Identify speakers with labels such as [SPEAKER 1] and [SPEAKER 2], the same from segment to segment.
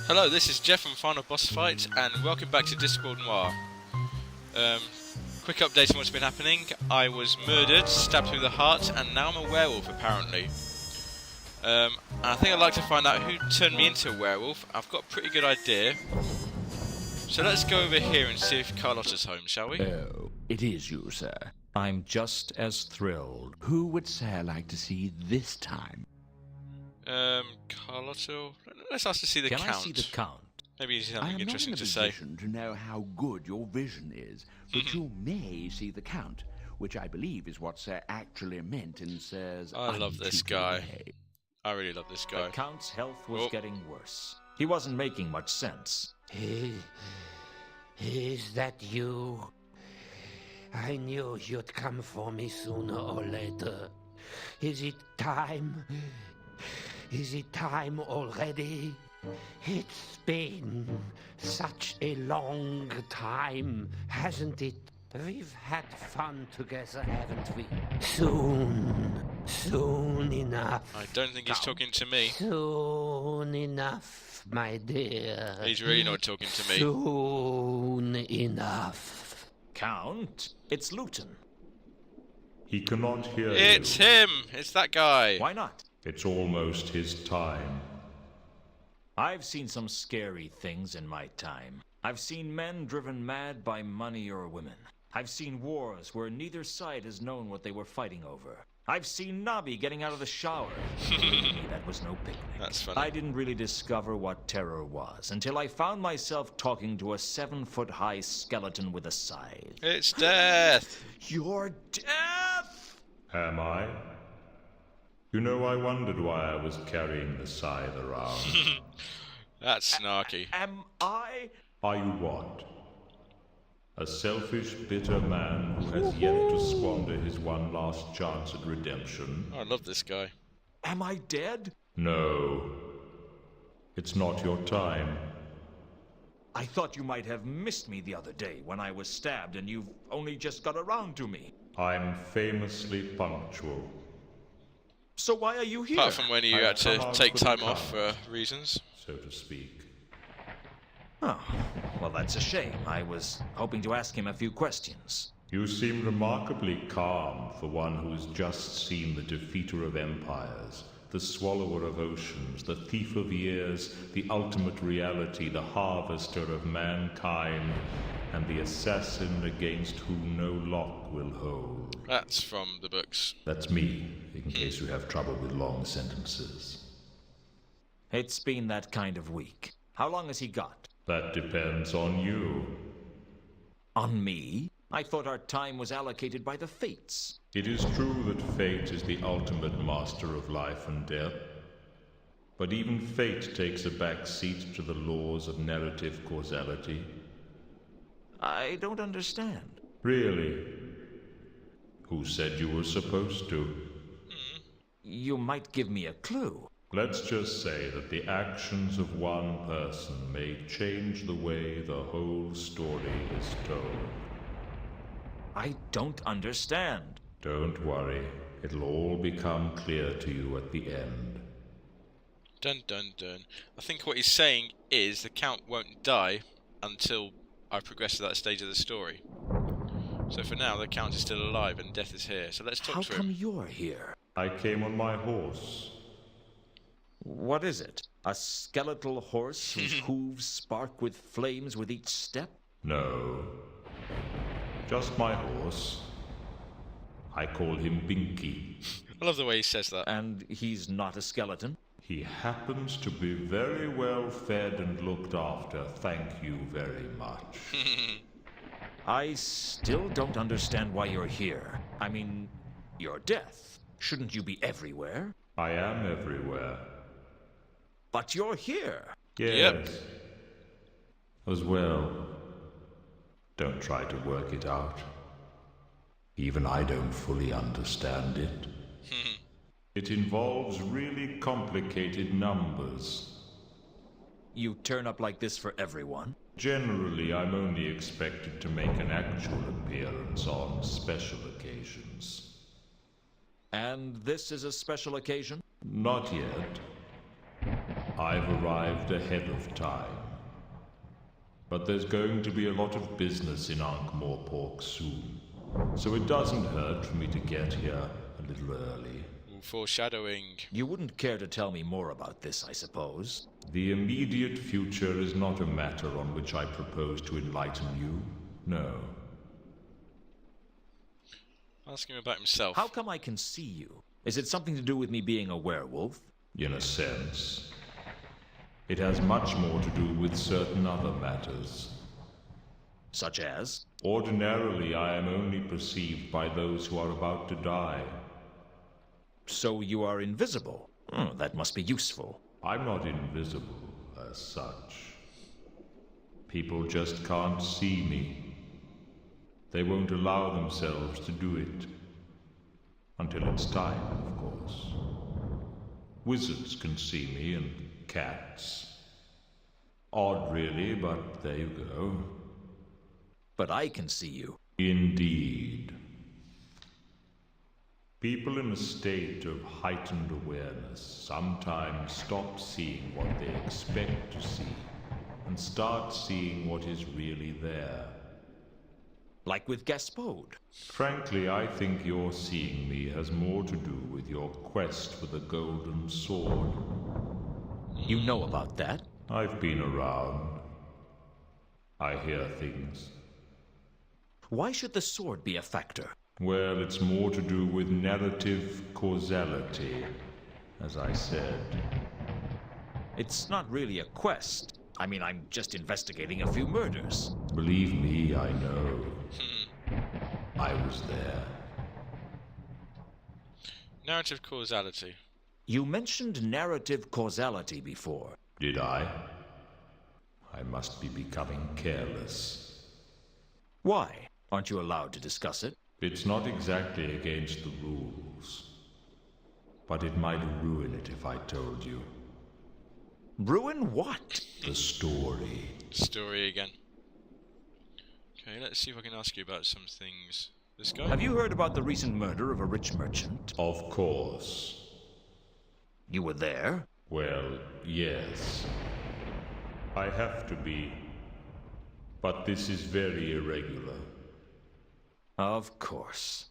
[SPEAKER 1] Hello, this is Geoff from Final Boss Fight, and welcome back to Discworld Noir. Quick update on what's been happening. I was murdered, stabbed through the heart, and now I'm a werewolf, apparently. And I think I'd like to find out who turned me into a werewolf. I've got a pretty good idea. So let's go over here and see if Carlotta's home, shall we?
[SPEAKER 2] Oh, it is you, sir. I'm just as thrilled. Who would Sir like to see this time?
[SPEAKER 1] Carlotta... Let's ask to see the Count.
[SPEAKER 2] Can I see the Count?
[SPEAKER 1] Maybe he's something interesting to say.
[SPEAKER 2] I am not in a position to know how good your vision is, but you may see the Count, which I believe is what Sir actually meant in Sir's...
[SPEAKER 1] I love this guy. I really love this guy.
[SPEAKER 3] The Count's health was getting worse. He wasn't making much sense.
[SPEAKER 4] Is that you? I knew you'd come for me sooner or later. Is it time? Is it time already? It's been such a long time, hasn't it? We've had fun together, haven't we? Soon enough.
[SPEAKER 1] I don't think he's talking to me.
[SPEAKER 4] Soon enough, my dear.
[SPEAKER 1] He's really not talking to me.
[SPEAKER 4] Soon enough.
[SPEAKER 3] Count, it's Luton.
[SPEAKER 5] He cannot hear you.
[SPEAKER 1] It's him! It's that guy.
[SPEAKER 3] Why not?
[SPEAKER 5] It's almost his time.
[SPEAKER 3] I've seen some scary things in my time. I've seen men driven mad by money or women. I've seen wars where neither side has known what they were fighting over. I've seen Nobby getting out of the shower. That was no picnic.
[SPEAKER 1] That's funny.
[SPEAKER 3] I didn't really discover what terror was until I found myself talking to a 7-foot-high skeleton with a scythe.
[SPEAKER 1] It's death!
[SPEAKER 3] You're death!
[SPEAKER 5] Am I? You know, I wondered why I was carrying the scythe around.
[SPEAKER 1] That's snarky.
[SPEAKER 3] Am I?
[SPEAKER 5] Are you what? A selfish, bitter man who has yet to squander his one last chance at redemption?
[SPEAKER 1] Oh, I love this guy.
[SPEAKER 3] Am I dead?
[SPEAKER 5] No. It's not your time.
[SPEAKER 3] I thought you might have missed me the other day when I was stabbed and you've only just got around to me.
[SPEAKER 5] I'm famously punctual.
[SPEAKER 3] So why are you here?
[SPEAKER 1] Apart from when you had to take time off for reasons.
[SPEAKER 5] So to speak.
[SPEAKER 3] Oh, well, that's a shame. I was hoping to ask him a few questions.
[SPEAKER 5] You seem remarkably calm for one who's just seen the defeater of empires, the swallower of oceans, the thief of years, the ultimate reality, the harvester of mankind, and the assassin against whom no lock will hold.
[SPEAKER 1] That's from the books.
[SPEAKER 5] That's me, in case you have trouble with long sentences.
[SPEAKER 3] It's been that kind of week. How long has he got?
[SPEAKER 5] That depends on you.
[SPEAKER 3] On me? I thought our time was allocated by the fates.
[SPEAKER 5] It is true that fate is the ultimate master of life and death. But even fate takes a back seat to the laws of narrative causality.
[SPEAKER 3] I don't understand.
[SPEAKER 5] Really? Who said you were supposed to?
[SPEAKER 3] You might give me a clue.
[SPEAKER 5] Let's just say that the actions of one person may change the way the whole story is told.
[SPEAKER 3] I don't understand.
[SPEAKER 5] Don't worry. It'll all become clear to you at the end.
[SPEAKER 1] Dun dun dun. I think what he's saying is the Count won't die until I progress to that stage of the story. So for now, the Count is still alive and death is here. So let's talk
[SPEAKER 3] How
[SPEAKER 1] to him.
[SPEAKER 3] come you're here?
[SPEAKER 5] I came on my horse.
[SPEAKER 3] What is it? A skeletal horse whose hooves spark with flames with each step?
[SPEAKER 5] No. Just my horse. I call him Binky.
[SPEAKER 1] I love the way he says that.
[SPEAKER 3] And he's not a skeleton?
[SPEAKER 5] He happens to be very well fed and looked after, thank you very much.
[SPEAKER 3] I still don't understand why you're here. I mean, you're death. Shouldn't you be everywhere?
[SPEAKER 5] I am everywhere.
[SPEAKER 3] But you're here.
[SPEAKER 5] Yes.
[SPEAKER 1] Yep.
[SPEAKER 5] As well. Don't try to work it out. Even I don't fully understand it. It involves really complicated numbers.
[SPEAKER 3] You turn up like this for everyone?
[SPEAKER 5] Generally, I'm only expected to make an actual appearance on special occasions.
[SPEAKER 3] And this is a special occasion?
[SPEAKER 5] Not yet. I've arrived ahead of time. But there's going to be a lot of business in Ankh-Morpork soon. So it doesn't hurt for me to get here a little early.
[SPEAKER 1] Foreshadowing.
[SPEAKER 3] You wouldn't care to tell me more about this, I suppose?
[SPEAKER 5] The immediate future is not a matter on which I propose to enlighten you. No.
[SPEAKER 1] Ask him about himself.
[SPEAKER 3] How come I can see you? Is it something to do with me being a werewolf?
[SPEAKER 5] In a sense. It has much more to do with certain other matters.
[SPEAKER 3] Such as?
[SPEAKER 5] Ordinarily, I am only perceived by those who are about to die.
[SPEAKER 3] So you are invisible? That must be useful.
[SPEAKER 5] I'm not invisible, as such. People just can't see me. They won't allow themselves to do it. Until it's time, of course. Wizards can see me, and cats. Odd, really, but there you go.
[SPEAKER 3] But I can see you.
[SPEAKER 5] Indeed. People in a state of heightened awareness sometimes stop seeing what they expect to see and start seeing what is really there.
[SPEAKER 3] Like with Gaspode.
[SPEAKER 5] Frankly, I think your seeing me has more to do with your quest for the golden sword.
[SPEAKER 3] You know about that?
[SPEAKER 5] I've been around. I hear things.
[SPEAKER 3] Why should the sword be a factor?
[SPEAKER 5] Well, it's more to do with narrative causality, as I said.
[SPEAKER 3] It's not really a quest. I mean, I'm just investigating a few murders.
[SPEAKER 5] Believe me, I know. I was there.
[SPEAKER 1] Narrative causality.
[SPEAKER 3] You mentioned narrative causality before.
[SPEAKER 5] Did I? I must be becoming careless.
[SPEAKER 3] Why? Aren't you allowed to discuss it?
[SPEAKER 5] It's not exactly against the rules. But it might ruin it if I told you.
[SPEAKER 3] Ruin what?
[SPEAKER 5] The story.
[SPEAKER 1] Story again. Okay, let's see if I can ask you about some things. This guy?
[SPEAKER 3] Have you heard about the recent murder of a rich merchant?
[SPEAKER 5] Of course.
[SPEAKER 3] You were there?
[SPEAKER 5] Well, yes. I have to be. But this is very irregular.
[SPEAKER 3] Of course.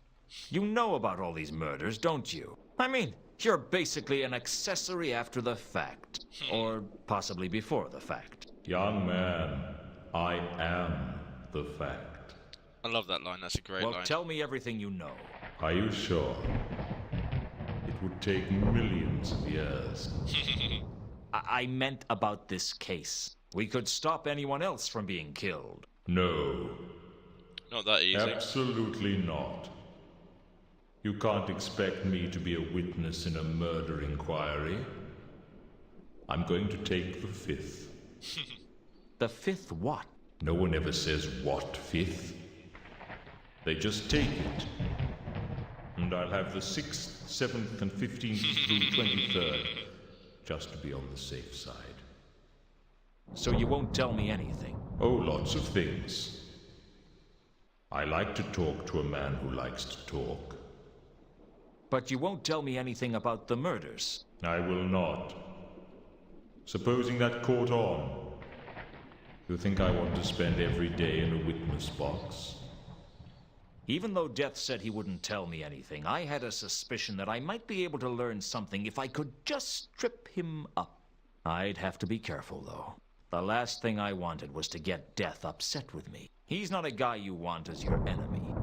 [SPEAKER 3] You know about all these murders, don't you? I mean, you're basically an accessory after the fact. Or possibly before the fact.
[SPEAKER 5] Young man, I am the fact.
[SPEAKER 1] I love that line, that's a great line.
[SPEAKER 3] Well, tell me everything you know.
[SPEAKER 5] Are you sure? It would take millions of years.
[SPEAKER 3] I meant about this case. We could stop anyone else from being killed.
[SPEAKER 5] No.
[SPEAKER 1] Not that easy.
[SPEAKER 5] Absolutely not. You can't expect me to be a witness in a murder inquiry. I'm going to take the fifth.
[SPEAKER 3] The fifth what?
[SPEAKER 5] No one ever says what fifth. They just take it. And I'll have the 6th, 7th, and 15th through 23rd, just to be on the safe side.
[SPEAKER 3] So you won't tell me anything?
[SPEAKER 5] Oh, lots of things. I like to talk to a man who likes to talk.
[SPEAKER 3] But you won't tell me anything about the murders?
[SPEAKER 5] I will not. Supposing that caught on. You think I want to spend every day in a witness box?
[SPEAKER 3] Even though Death said he wouldn't tell me anything, I had a suspicion that I might be able to learn something if I could just trip him up. I'd have to be careful, though. The last thing I wanted was to get Death upset with me. He's not a guy you want as your enemy.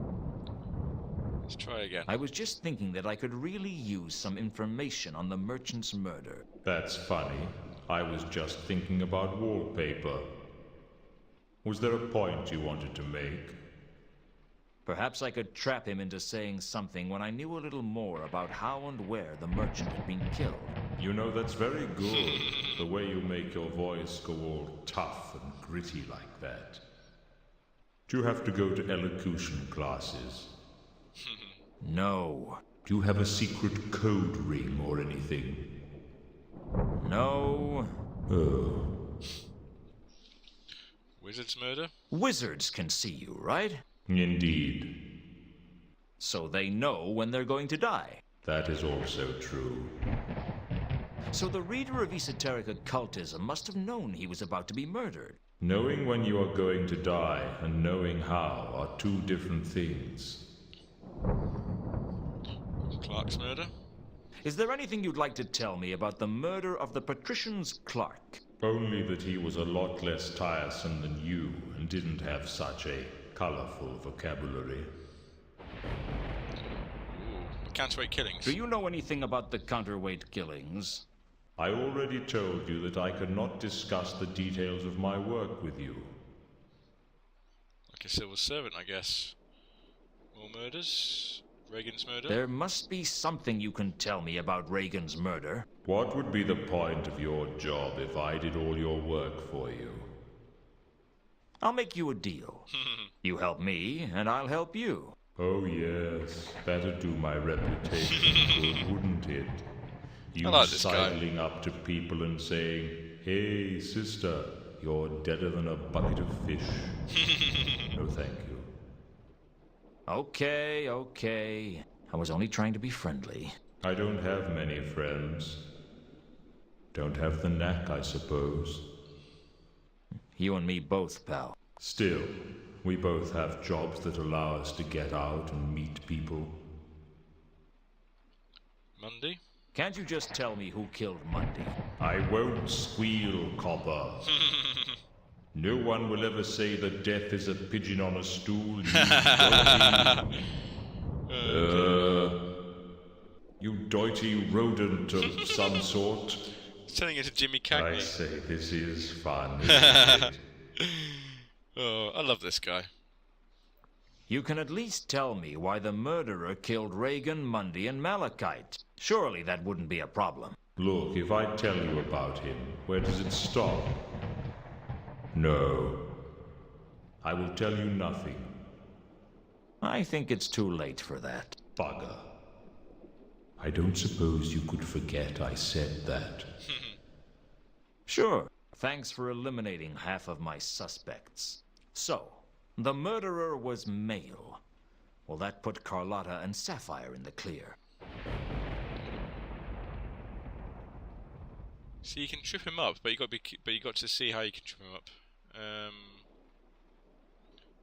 [SPEAKER 1] Let's try again.
[SPEAKER 3] I was just thinking that I could really use some information on the merchant's murder.
[SPEAKER 5] That's funny. I was just thinking about wallpaper. Was there a point you wanted to make?
[SPEAKER 3] Perhaps I could trap him into saying something when I knew a little more about how and where the merchant had been killed.
[SPEAKER 5] You know, that's very good, the way you make your voice go all tough and gritty like that. Do you have to go to elocution classes?
[SPEAKER 3] No.
[SPEAKER 5] Do you have a secret code ring or anything?
[SPEAKER 3] No.
[SPEAKER 5] Oh.
[SPEAKER 1] Wizard's murder?
[SPEAKER 3] Wizards can see you, right?
[SPEAKER 5] Indeed.
[SPEAKER 3] So they know when they're going to die.
[SPEAKER 5] That is also true.
[SPEAKER 3] So the reader of esoteric occultism must have known he was about to be murdered.
[SPEAKER 5] Knowing when you are going to die and knowing how are two different things.
[SPEAKER 1] Clark's murder?
[SPEAKER 3] Is there anything you'd like to tell me about the murder of the patrician's Clark?
[SPEAKER 5] Only that he was a lot less tiresome than you and didn't have such a colorful vocabulary.
[SPEAKER 1] Ooh, counterweight killings.
[SPEAKER 3] Do you know anything about the counterweight killings?
[SPEAKER 5] I already told you that I cannot discuss the details of my work with you.
[SPEAKER 1] Like a civil servant, I guess. More murders? Reagan's murder?
[SPEAKER 3] There must be something you can tell me about Reagan's murder.
[SPEAKER 5] What would be the point of your job if I did all your work for you?
[SPEAKER 3] I'll make you a deal. You help me, and I'll help you.
[SPEAKER 5] Oh yes, that'd do my reputation good, wouldn't it? You
[SPEAKER 1] I like this guy.
[SPEAKER 5] sidling up to people and saying, "Hey, sister, you're deader than a bucket of fish." No, thank you.
[SPEAKER 3] Okay. I was only trying to be friendly.
[SPEAKER 5] I don't have many friends. Don't have the knack, I suppose.
[SPEAKER 3] You and me both, pal.
[SPEAKER 5] Still, we both have jobs that allow us to get out and meet people.
[SPEAKER 1] Mundy?
[SPEAKER 3] Can't you just tell me who killed Mundy?
[SPEAKER 5] I won't squeal, copper. No one will ever say that death is a pigeon on a stool, you doity rodent of some sort.
[SPEAKER 1] Turning into Jimmy
[SPEAKER 5] I
[SPEAKER 1] Cagney.
[SPEAKER 5] say, this is fun, isn't it?
[SPEAKER 1] Oh, I love this guy.
[SPEAKER 3] You can at least tell me why the murderer killed Reagan, Mundy, and Malachite. Surely that wouldn't be a problem.
[SPEAKER 5] Look, if I tell you about him, where does it stop? No. I will tell you nothing.
[SPEAKER 3] I think it's too late for that.
[SPEAKER 5] Bugger. I don't suppose you could forget I said that.
[SPEAKER 3] Sure. Thanks for eliminating half of my suspects. So, the murderer was male. Well, that put Carlotta and Sapphire in the clear.
[SPEAKER 1] So you can trip him up, but you got to see how you can trip him up.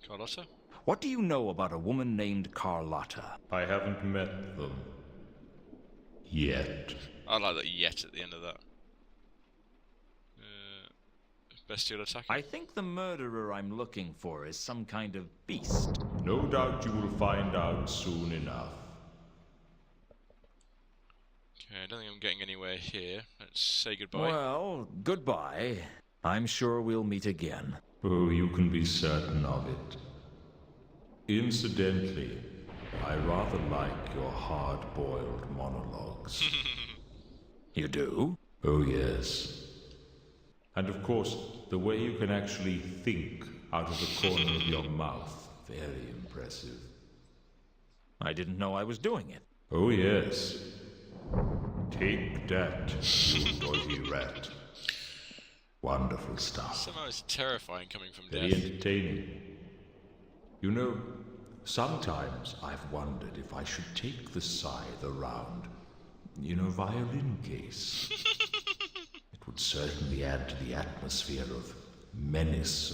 [SPEAKER 1] Carlotta?
[SPEAKER 3] What do you know about a woman named Carlotta?
[SPEAKER 5] I haven't met them. Yet.
[SPEAKER 1] I like that yet at the end of that. Bestial attacking?
[SPEAKER 3] I think the murderer I'm looking for is some kind of beast.
[SPEAKER 5] No doubt you will find out soon enough.
[SPEAKER 1] Okay, I don't think I'm getting anywhere here. Let's say goodbye.
[SPEAKER 3] Well, goodbye. I'm sure we'll meet again.
[SPEAKER 5] Oh, you can be certain of it. Incidentally, I rather like your hard-boiled monologues.
[SPEAKER 3] You do?
[SPEAKER 5] Oh, yes. And of course, the way you can actually think out of the corner of your mouth. Very impressive.
[SPEAKER 3] I didn't know I was doing it.
[SPEAKER 5] Oh, yes. Take that, you doity rat. Wonderful stuff.
[SPEAKER 1] Somehow it's terrifying coming from
[SPEAKER 5] Very
[SPEAKER 1] death.
[SPEAKER 5] entertaining. You know, sometimes I've wondered if I should take the scythe around in a violin case. It would certainly add to the atmosphere of menace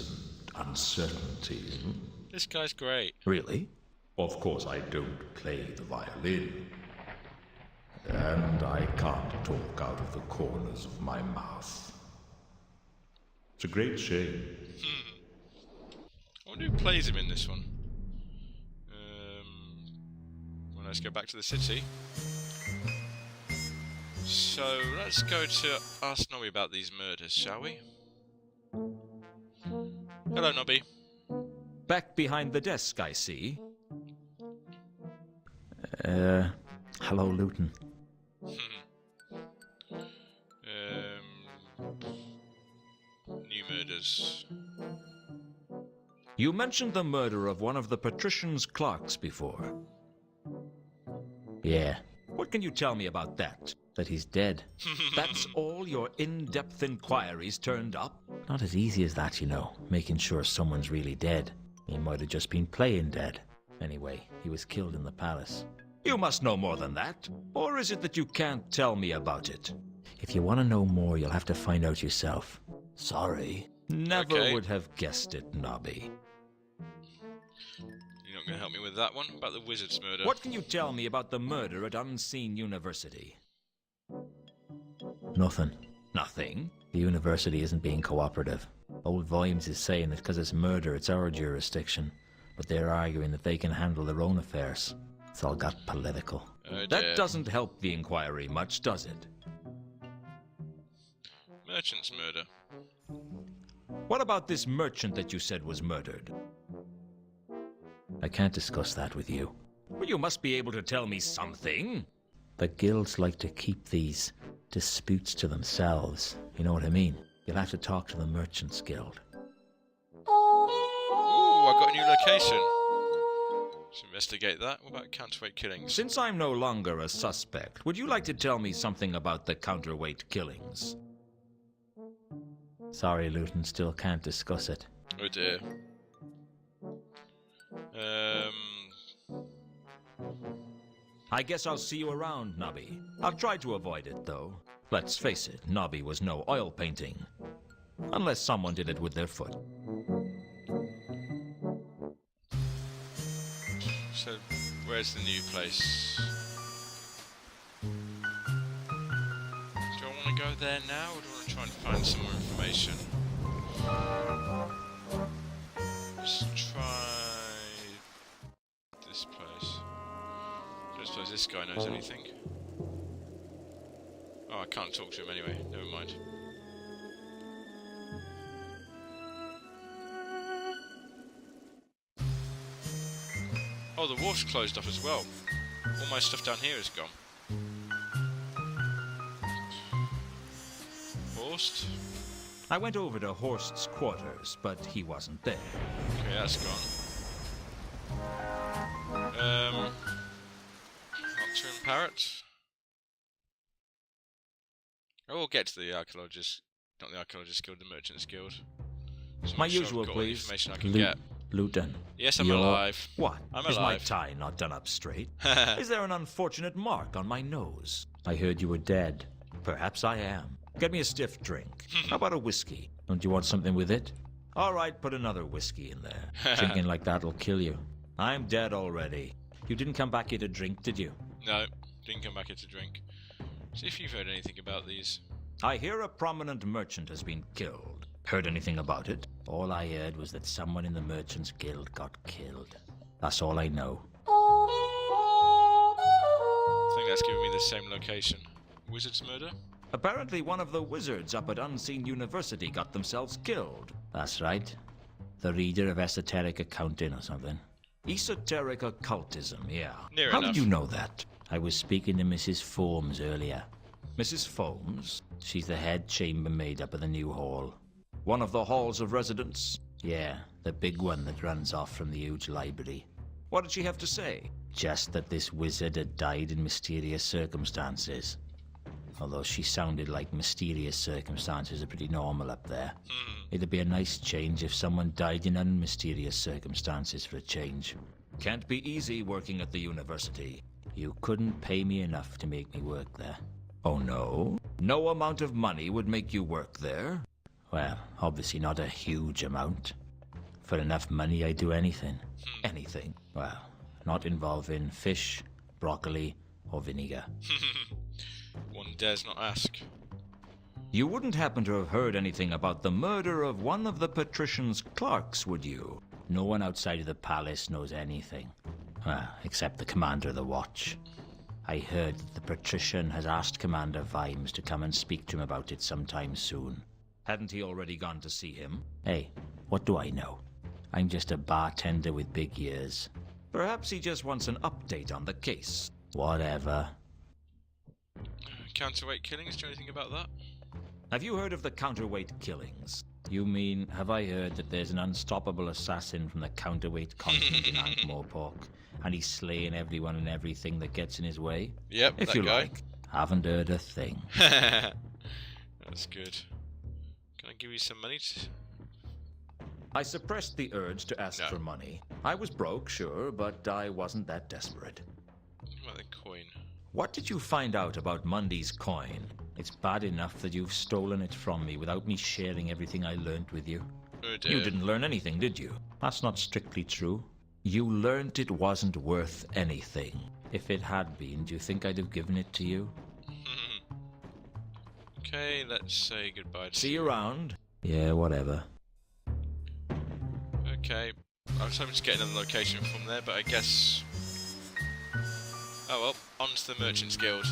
[SPEAKER 5] and uncertainty.
[SPEAKER 1] This guy's great.
[SPEAKER 3] Really?
[SPEAKER 5] Of course, I don't play the violin. And I can't talk out of the corners of my mouth. It's a great shame.
[SPEAKER 1] I wonder who plays him in this one. Well, let's go back to the city. So, let's go to ask Nobby about these murders, shall we? Hello, Nobby.
[SPEAKER 3] Back behind the desk, I see. Hello, Luton.
[SPEAKER 1] New murders.
[SPEAKER 3] You mentioned the murder of one of the patrician's clerks before. Yeah. What can you tell me about that? That he's dead. That's all your in-depth inquiries turned up? Not as easy as that, you know, making sure someone's really dead. He might have just been playing dead. Anyway, he was killed in the palace. You must know more than that. Or is it that you can't tell me about it? If you want to know more, you'll have to find out yourself. Sorry. Never
[SPEAKER 1] Okay.
[SPEAKER 3] would have guessed it, Nobby.
[SPEAKER 1] You're not going to help me with that one? About the wizard's murder?
[SPEAKER 3] What can you tell me about the murder at Unseen University? Nothing. Nothing? The university isn't being cooperative. Old Vimes is saying that because it's murder, it's our jurisdiction. But they're arguing that they can handle their own affairs. It's all got political.
[SPEAKER 1] Oh,
[SPEAKER 3] That
[SPEAKER 1] dear.
[SPEAKER 3] doesn't help the inquiry much, does it?
[SPEAKER 1] Merchant's murder.
[SPEAKER 3] What about this merchant that you said was murdered? I can't discuss that with you. Well, you must be able to tell me something. The guilds like to keep these disputes to themselves. You know what I mean? You'll have to talk to the Merchants Guild.
[SPEAKER 1] Ooh, I got a new location. Let's investigate that. What about counterweight killings?
[SPEAKER 3] Since I'm no longer a suspect, would you like to tell me something about the counterweight killings? Sorry, Luton, still can't discuss it.
[SPEAKER 1] Oh dear.
[SPEAKER 3] I guess I'll see you around, Nobby. I'll try to avoid it, though. Let's face it, Nobby was no oil painting. Unless someone did it with their foot.
[SPEAKER 1] So, where's the new place? Do I want to go there now, or do I want to try and find some more information? Let's try this place. I don't suppose this guy knows anything. Oh, I can't talk to him anyway. Never mind. Oh, the wharf's closed off as well. All my stuff down here is gone. Horst?
[SPEAKER 3] I went over to Horst's quarters, but he wasn't there.
[SPEAKER 1] Okay, that's gone. Otter and Parrot? I will get to the Archaeologist, not the Archaeologist Guild, the Merchants Guild. So
[SPEAKER 3] My
[SPEAKER 1] I'm sure
[SPEAKER 3] usual,
[SPEAKER 1] I've got all the
[SPEAKER 3] please.
[SPEAKER 1] information I can get.
[SPEAKER 3] Luton.
[SPEAKER 1] Yes, I'm
[SPEAKER 3] You're-
[SPEAKER 1] alive.
[SPEAKER 3] What?
[SPEAKER 1] I'm
[SPEAKER 3] Is my
[SPEAKER 1] alive.
[SPEAKER 3] tie not done up straight? Is there an unfortunate mark on my nose? I heard you were dead. Perhaps I am. Get me a stiff drink. How about a whiskey? Don't you want something with it? All right, put another whiskey in there. Drinking like that'll kill you. I'm dead already. You didn't come back here to drink, did you?
[SPEAKER 1] No, didn't come back here to drink. See if you've heard anything about these.
[SPEAKER 3] I hear a prominent merchant has been killed. Heard anything about it? All I heard was that someone in the Merchants Guild got killed. That's all I know.
[SPEAKER 1] I think that's giving me the same location. Wizard's murder?
[SPEAKER 3] Apparently one of the wizards up at Unseen University got themselves killed. That's right. The reader of esoteric accounting or something. Esoteric occultism, yeah.
[SPEAKER 1] Near
[SPEAKER 3] How
[SPEAKER 1] enough.
[SPEAKER 3] did you know that? I was speaking to Mrs. Foames earlier. Mrs. Foames? She's the head chambermaid up at the new hall. One of the halls of residence? Yeah, the big one that runs off from the huge library. What did she have to say? Just that this wizard had died in mysterious circumstances. Although she sounded like mysterious circumstances are pretty normal up there. It'd be a nice change if someone died in unmysterious circumstances for a change. Can't be easy working at the university. You couldn't pay me enough to make me work there. Oh no? No amount of money would make you work there? Well, obviously not a huge amount. For enough money, I'd do anything. Anything. Well, not involving fish, broccoli, or vinegar.
[SPEAKER 1] One dares not ask.
[SPEAKER 3] You wouldn't happen to have heard anything about the murder of one of the patrician's clerks, would you? No one outside of the palace knows anything. Well, except the commander of the watch. I heard that the patrician has asked Commander Vimes to come and speak to him about it sometime soon. Hadn't he already gone to see him? Hey, what do I know? I'm just a bartender with big ears. Perhaps he just wants an update on the case. Whatever.
[SPEAKER 1] Counterweight killings, do you know anything about that?
[SPEAKER 3] Have you heard of the counterweight killings? You mean, have I heard that there's an unstoppable assassin from the counterweight continent in Ankh-Morpork, and he's slaying everyone and everything that gets in his way?
[SPEAKER 1] Yep,
[SPEAKER 3] If
[SPEAKER 1] that
[SPEAKER 3] you
[SPEAKER 1] guy.
[SPEAKER 3] like. Haven't heard a thing.
[SPEAKER 1] That's good. Can I give you some money?
[SPEAKER 3] I suppressed the urge to ask
[SPEAKER 1] No.
[SPEAKER 3] for money. I was broke, sure, but I wasn't that desperate.
[SPEAKER 1] What about the coin?
[SPEAKER 3] What did you find out about Mundy's coin? It's bad enough that you've stolen it from me without me sharing everything I learned with you.
[SPEAKER 1] Oh dear.
[SPEAKER 3] You didn't learn anything, did you? That's not strictly true. You learned it wasn't worth anything. If it had been, do you think I'd have given it to you?
[SPEAKER 1] Okay, let's say goodbye to
[SPEAKER 3] See you around. Yeah, whatever.
[SPEAKER 1] Okay. I was hoping to get another location from there, but I guess... Oh well, on to the Merchants Guild.